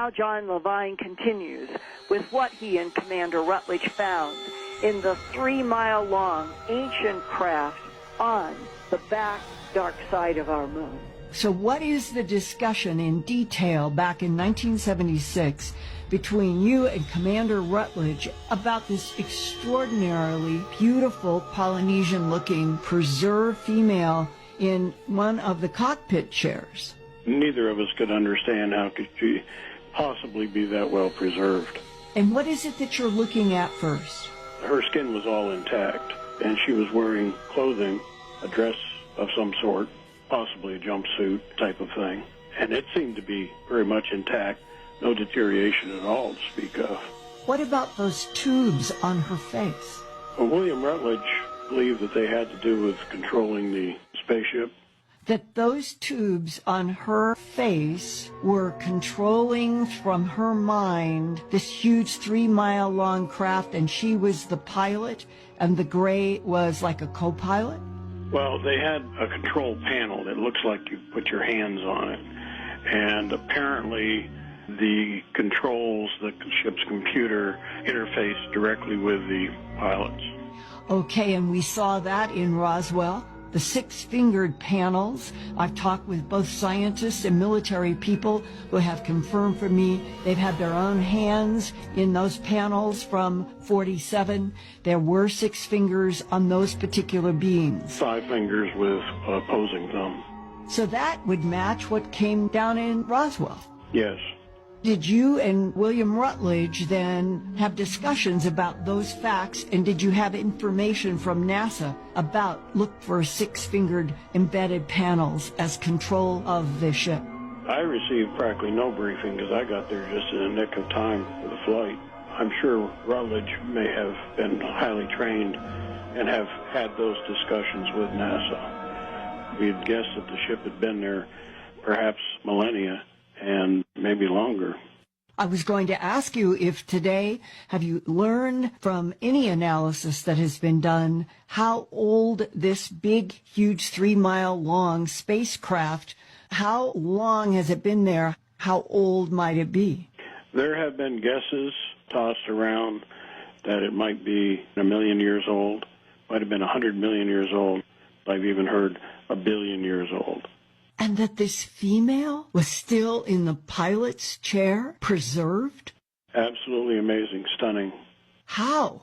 Now John Levine continues with what he and Commander Rutledge found in the 3-mile-long ancient craft on the back dark side of our moon. So what is the discussion in detail back in 1976 between you and Commander Rutledge about this extraordinarily beautiful Polynesian-looking preserved female in one of the cockpit chairs? Neither of us could understand how could she possibly be that well preserved. And what is it that you're looking at first? Her skin was all intact, and she was wearing clothing, a dress of some sort, possibly a jumpsuit type of thing. And it seemed to be very much intact, no deterioration at all to speak of. What about those tubes on her face? Well, William Rutledge believed that they had to do with controlling the spaceship. That those tubes on her face were controlling from her mind this huge 3-mile-long craft, and she was the pilot, and the gray was like a co-pilot? Well, they had a control panel that looks like you put your hands on it, and apparently the controls, the ship's computer, interfaced directly with the pilots. Okay, and we saw that in Roswell. The 6-fingered panels. I've talked with both scientists and military people who have confirmed for me they've had their own hands in those panels from 47. There were 6 fingers on those particular beings. 5 fingers with opposing thumb. So that would match what came down in Roswell. Yes. Did you and William Rutledge then have discussions about those facts, and did you have information from NASA about look for 6-fingered embedded panels as control of the ship? I received practically no briefing because I got there just in the nick of time for the flight. I'm sure Rutledge may have been highly trained and have had those discussions with NASA. We'd guessed that the ship had been there perhaps millennia and maybe longer. I was going to ask you if today, have you learned from any analysis that has been done how old this big, huge 3-mile-long spacecraft, how long has it been there? How old might it be? There have been guesses tossed around that it might be 1 million years old, might have been 100 million years old. I've even heard 1 billion years old. And that this female was still in the pilot's chair, preserved? Absolutely amazing, stunning. How?